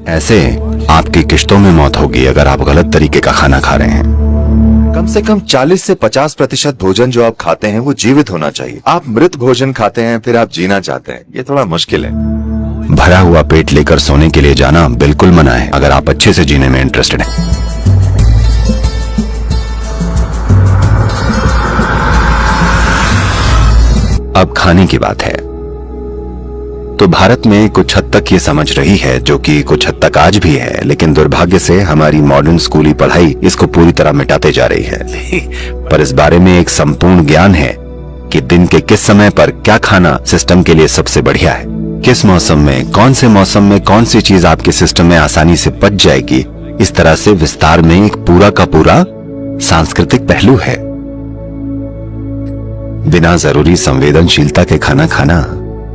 ऐसे आपकी किश्तों में मौत होगी अगर आप गलत तरीके का खाना खा रहे हैं। कम से कम 40 से 50% भोजन जो आप खाते हैं वो जीवित होना चाहिए। आप मृत भोजन खाते हैं फिर आप जीना चाहते हैं, ये थोड़ा मुश्किल है। भरा हुआ पेट लेकर सोने के लिए जाना बिल्कुल मना है अगर आप अच्छे से जीने में इंटरेस्टेड हैं। अब खाने की बात है तो भारत में कुछ हद तक ये समझ रही है, जो कि कुछ हद तक आज भी है, लेकिन दुर्भाग्य से हमारी मॉडर्न स्कूली पढ़ाई इसको पूरी तरह मिटाते जा रही है। पर इस बारे में एक संपूर्ण ज्ञान है कि दिन के किस समय पर क्या खाना सिस्टम के लिए सबसे बढ़िया है, किस मौसम में, कौन से मौसम में कौन सी चीज आपके सिस्टम में आसानी से पच जाएगी। इस तरह से विस्तार में एक पूरा का पूरा सांस्कृतिक पहलू है। बिना जरूरी संवेदनशीलता के खाना खाना,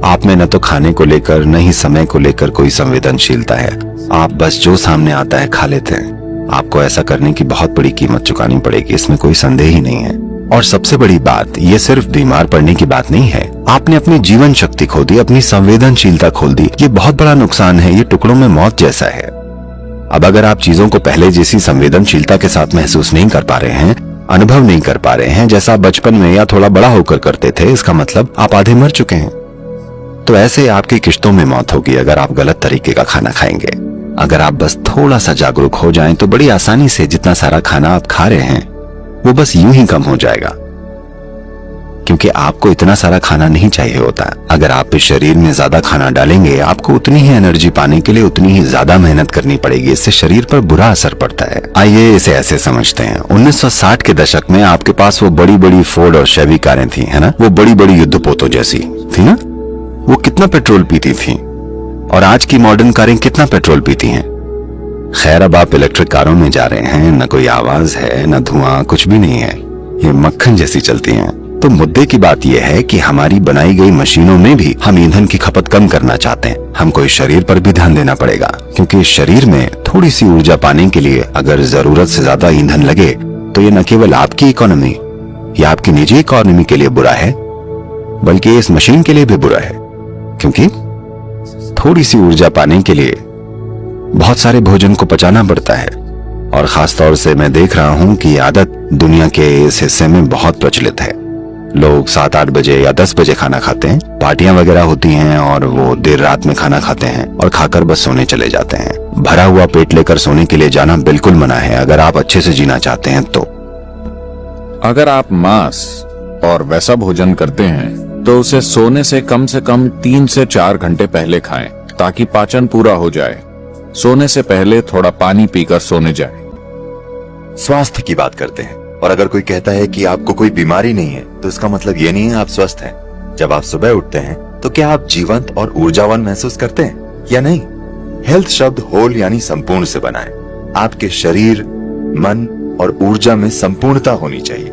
आप में न तो खाने को लेकर न ही समय को लेकर कोई संवेदनशीलता है। आप बस जो सामने आता है खा लेते हैं। आपको ऐसा करने की बहुत बड़ी कीमत चुकानी पड़ेगी, इसमें कोई संदेह ही नहीं है। और सबसे बड़ी बात, ये सिर्फ बीमार पड़ने की बात नहीं है। आपने अपनी जीवन शक्ति खो दी, अपनी संवेदनशीलता खोल दी। ये बहुत बड़ा नुकसान है, ये टुकड़ों में मौत जैसा है। अब अगर आप चीजों को पहले जैसी संवेदनशीलता के साथ महसूस नहीं कर पा रहे हैं, अनुभव नहीं कर पा रहे हैं जैसा बचपन में या थोड़ा बड़ा होकर करते थे, इसका मतलब आप आधे मर चुके हैं। तो ऐसे आपकी किश्तों में मौत होगी अगर आप गलत तरीके का खाना खाएंगे। अगर आप बस थोड़ा सा जागरूक हो जाएं तो बड़ी आसानी से जितना सारा खाना आप खा रहे हैं वो बस यूं ही कम हो जाएगा, क्योंकि आपको इतना सारा खाना नहीं चाहिए होता। अगर आप इस शरीर में ज्यादा खाना डालेंगे, आपको उतनी ही एनर्जी पाने के लिए उतनी ही ज्यादा मेहनत करनी पड़ेगी। इससे शरीर पर बुरा असर पड़ता है। आइए इसे ऐसे समझते हैं, 1960 के दशक में आपके पास वो बड़ी बड़ी फोर्ड और शेवी कारें थी, है ना, वो बड़ी बड़ी युद्धपोतों जैसी थी ना। वो कितना पेट्रोल पीती थी और आज की मॉडर्न कारें कितना पेट्रोल पीती हैं। खैर, अब आप इलेक्ट्रिक कारों में जा रहे हैं, न कोई आवाज है न धुआं, कुछ भी नहीं है, ये मक्खन जैसी चलती हैं। तो मुद्दे की बात यह है कि हमारी बनाई गई मशीनों में भी हम ईंधन की खपत कम करना चाहते हैं। हमको इस शरीर पर भी ध्यान देना पड़ेगा, क्योंकि इस शरीर में थोड़ी सी ऊर्जा पाने के लिए अगर जरूरत से ज्यादा ईंधन लगे तो ये न केवल आपकी इकोनॉमी या आपकी निजी इकोनॉमी के लिए बुरा है, बल्कि इस मशीन के लिए भी बुरा है, क्योंकि थोड़ी सी ऊर्जा पाने के लिए बहुत सारे भोजन को पचाना पड़ता है। और खासतौर से मैं देख रहा हूं कि आदत दुनिया के इस हिस्से में बहुत प्रचलित है। लोग 7-8 बजे या 10 बजे खाना खाते हैं, पार्टियां वगैरह होती हैं और वो देर रात में खाना खाते हैं और खाकर बस सोने चले जाते हैं। भरा हुआ पेट लेकर सोने के लिए जाना बिल्कुल मना है अगर आप अच्छे से जीना चाहते हैं। तो अगर आप मांस और वैसा भोजन करते हैं तो उसे सोने से कम 3 से 4 घंटे पहले खाएं, ताकि पाचन पूरा हो जाए। सोने से पहले थोड़ा पानी पीकर सोने जाएं। स्वास्थ्य की बात करते हैं, और अगर कोई कहता है कि आपको कोई बीमारी नहीं है तो इसका मतलब ये नहीं है आप स्वस्थ हैं। जब आप सुबह उठते हैं तो क्या आप जीवंत और ऊर्जावान महसूस करते हैं या नहीं? हेल्थ शब्द होल यानी संपूर्ण से बना है। आपके शरीर, मन और ऊर्जा में संपूर्णता होनी चाहिए।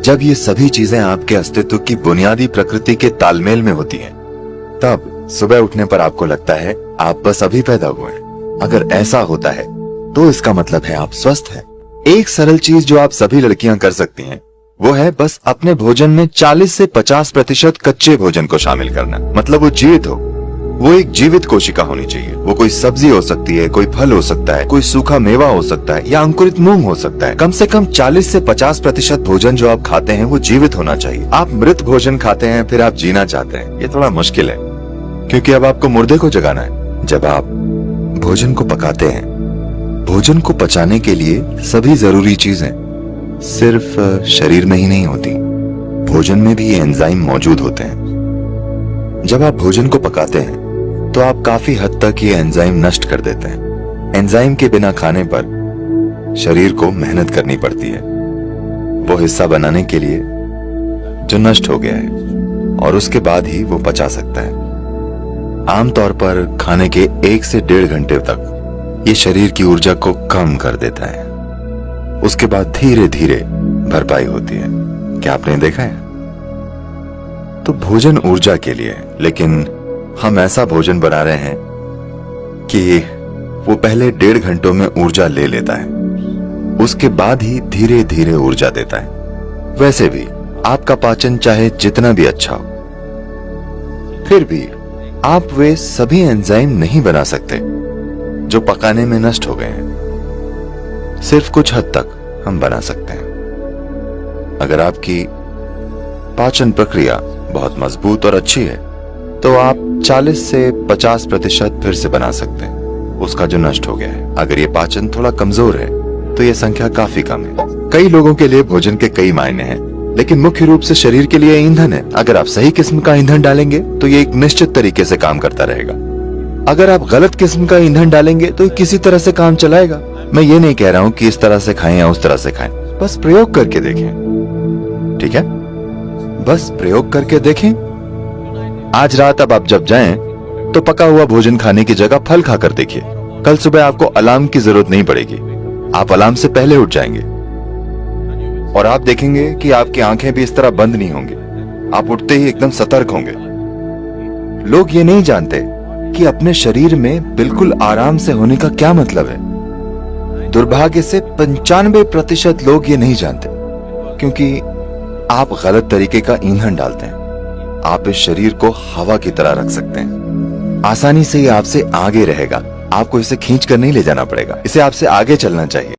जब ये सभी चीजें आपके अस्तित्व की बुनियादी प्रकृति के तालमेल में होती हैं, तब सुबह उठने पर आपको लगता है आप बस अभी पैदा हुए हैं। अगर ऐसा होता है तो इसका मतलब है आप स्वस्थ हैं। एक सरल चीज जो आप सभी लड़कियां कर सकती हैं वो है बस अपने भोजन में 40 से 50% कच्चे भोजन को शामिल करना। मतलब वो जीवित हो, वो एक जीवित कोशिका होनी चाहिए। वो कोई सब्जी हो सकती है, कोई फल हो सकता है, कोई सूखा मेवा हो सकता है या अंकुरित मूंग हो सकता है। कम से कम 40 से 50% भोजन जो आप खाते हैं वो जीवित होना चाहिए। आप मृत भोजन खाते हैं फिर आप जीना चाहते हैं, ये थोड़ा मुश्किल है, क्योंकि अब आपको मुर्दे को जगाना है। जब आप भोजन को पकाते हैं, भोजन को पचाने के लिए सभी जरूरी चीजें सिर्फ शरीर में ही नहीं होती, भोजन में भी एंजाइम मौजूद होते हैं। जब आप भोजन को पकाते हैं तो आप काफी हद तक ये एंजाइम नष्ट कर देते हैं। एंजाइम के बिना खाने पर शरीर को मेहनत करनी पड़ती है वो हिस्सा बनाने के लिए जो नष्ट हो गया है, और उसके बाद ही वो पचा सकता है। आमतौर पर खाने के 1 से 1.5 घंटे तक ये शरीर की ऊर्जा को कम कर देता है। उसके बाद धीरे धीरे भरपाई होती है। क्या आपने देखा है? तो भोजन ऊर्जा के लिए है, लेकिन हम ऐसा भोजन बना रहे हैं कि वो पहले 1.5 घंटों में ऊर्जा ले लेता है, उसके बाद ही धीरे धीरे ऊर्जा देता है। वैसे भी आपका पाचन चाहे जितना भी अच्छा हो, फिर भी आप वे सभी एंजाइम नहीं बना सकते जो पकाने में नष्ट हो गए हैं, सिर्फ कुछ हद तक हम बना सकते हैं। अगर आपकी पाचन प्रक्रिया बहुत मजबूत और अच्छी है तो आप 40 से 50% फिर से बना सकते हैं उसका जो नष्ट हो गया है। अगर ये पाचन थोड़ा कमजोर है तो ये संख्या काफी कम है। कई लोगों के लिए भोजन के कई मायने हैं, लेकिन मुख्य रूप से शरीर के लिए ईंधन है। अगर आप सही किस्म का ईंधन डालेंगे तो ये एक निश्चित तरीके से काम करता रहेगा। अगर आप गलत किस्म का ईंधन डालेंगे तो किसी तरह से काम चलाएगा। मैं ये नहीं कह रहा हूं कि इस तरह से खाएं या उस तरह से खाएं, बस प्रयोग करके देखें। ठीक है, बस प्रयोग करके देखें। आज रात अब आप जब जाएं तो पका हुआ भोजन खाने की जगह फल खाकर देखिए। कल सुबह आपको अलार्म की जरूरत नहीं पड़ेगी, आप अलार्म से पहले उठ जाएंगे और आप देखेंगे कि आपकी आंखें भी इस तरह बंद नहीं होंगी। आप उठते ही एकदम सतर्क होंगे। लोग ये नहीं जानते कि अपने शरीर में बिल्कुल आराम से होने का क्या मतलब है। दुर्भाग्य से 95% लोग ये नहीं जानते, क्योंकि आप गलत तरीके का ईंधन डालते हैं। आप इस शरीर को हवा की तरह रख सकते हैं। आसानी से ये आपसे आगे रहेगा। आपको इसे खींच कर नहीं ले जाना पड़ेगा, इसे आपसे आगे चलना चाहिए।